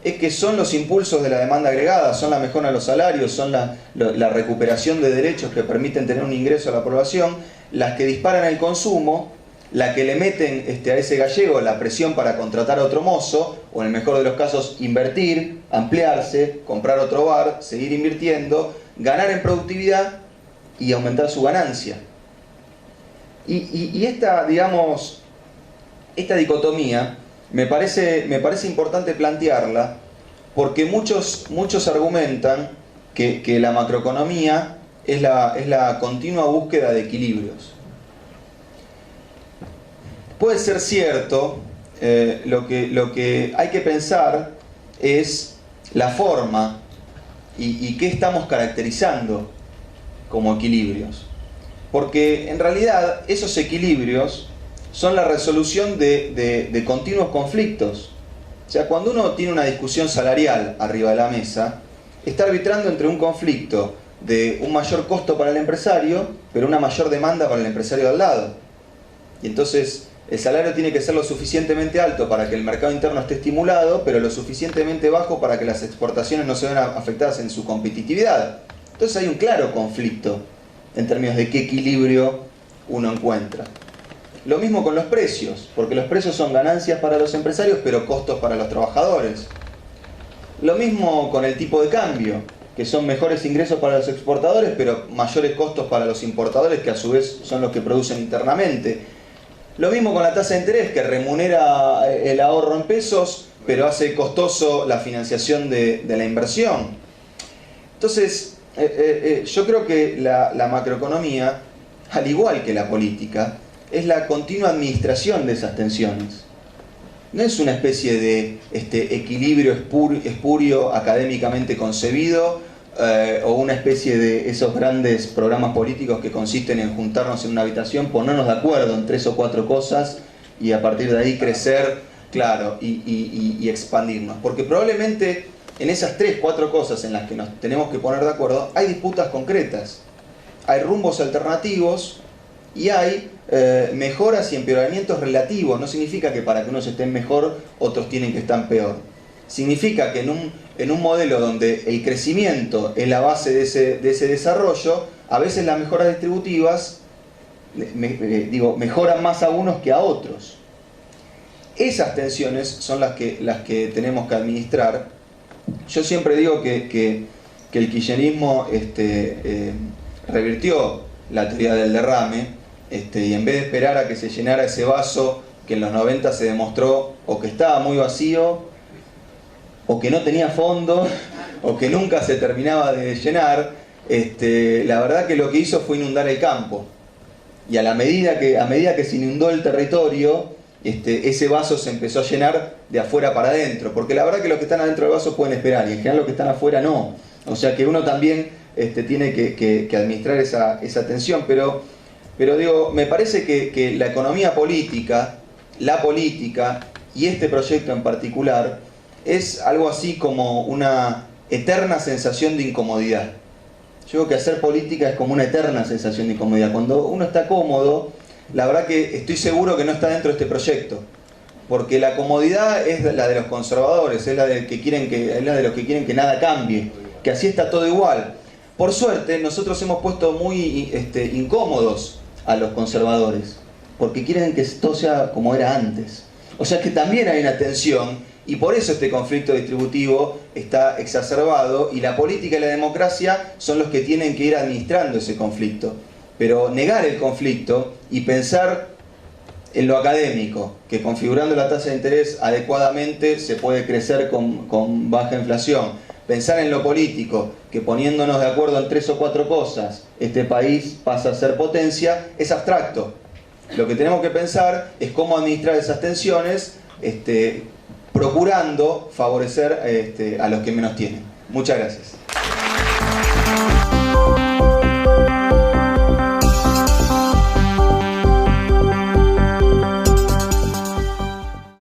es que son los impulsos de la demanda agregada, son la mejora de los salarios, son la recuperación de derechos que permiten tener un ingreso a la población, las que disparan el consumo, la que le meten a ese gallego la presión para contratar a otro mozo, o en el mejor de los casos invertir, ampliarse, comprar otro bar, seguir invirtiendo, ganar en productividad y aumentar su ganancia. Y esta dicotomía me parece importante plantearla porque muchos argumentan que la macroeconomía es la continua búsqueda de equilibrios. Puede ser cierto, lo que hay que pensar es la forma y qué estamos caracterizando como equilibrios. Porque en realidad esos equilibrios son la resolución de continuos conflictos. O sea, cuando uno tiene una discusión salarial arriba de la mesa, está arbitrando entre un conflicto de un mayor costo para el empresario, pero una mayor demanda para el empresario de al lado. Y entonces el salario tiene que ser lo suficientemente alto para que el mercado interno esté estimulado, pero lo suficientemente bajo para que las exportaciones no se vean afectadas en su competitividad. Entonces hay un claro conflicto en términos de qué equilibrio uno encuentra. Lo mismo con los precios, porque los precios son ganancias para los empresarios, pero costos para los trabajadores. Lo mismo con el tipo de cambio, que son mejores ingresos para los exportadores, pero mayores costos para los importadores, que a su vez son los que producen internamente. Lo mismo con la tasa de interés, que remunera el ahorro en pesos, pero hace costoso la financiación de la inversión. Entonces, yo creo que la macroeconomía, al igual que la política, es la continua administración de esas tensiones. No es una especie de equilibrio espurio académicamente concebido, o una especie de esos grandes programas políticos que consisten en juntarnos en una habitación, ponernos de acuerdo en 3 o 4 cosas y a partir de ahí crecer, claro, y expandirnos. Porque probablemente en esas 3 o 4 cosas en las que nos tenemos que poner de acuerdo hay disputas concretas, hay rumbos alternativos y hay mejoras y empeoramientos relativos. No significa que para que unos estén mejor otros tienen que estar peor. Significa que en un modelo donde el crecimiento es la base de ese desarrollo, a veces las mejoras distributivas mejoran más a unos que a otros. Esas tensiones son las que tenemos que administrar. Yo siempre digo que el kirchnerismo revirtió la teoría del derrame, y en vez de esperar a que se llenara ese vaso que en los 90 se demostró o que estaba muy vacío, o que no tenía fondo, o que nunca se terminaba de llenar, la verdad que lo que hizo fue inundar el campo. Y a medida que se inundó el territorio, ese vaso se empezó a llenar de afuera para adentro, porque la verdad que los que están adentro del vaso pueden esperar y en general los que están afuera no. O sea que uno también tiene que administrar esa tensión, pero digo, me parece que la economía política, la política y este proyecto en particular es algo así como una eterna sensación de incomodidad. Yo creo que hacer política es como una eterna sensación de incomodidad. Cuando uno está cómodo, la verdad que estoy seguro que no está dentro de este proyecto. Porque la comodidad es la de los conservadores, es la de los que quieren que nada cambie, que así está todo igual. Por suerte, nosotros hemos puesto muy incómodos a los conservadores, porque quieren que todo sea como era antes. O sea que también hay una tensión, y por eso este conflicto distributivo está exacerbado, y la política y la democracia son los que tienen que ir administrando ese conflicto. Pero negar el conflicto y pensar en lo académico, que configurando la tasa de interés adecuadamente se puede crecer con baja inflación. Pensar en lo político, que poniéndonos de acuerdo en 3 o 4 cosas, este país pasa a ser potencia, es abstracto. Lo que tenemos que pensar es cómo administrar esas tensiones, procurando favorecer a los que menos tienen. Muchas gracias.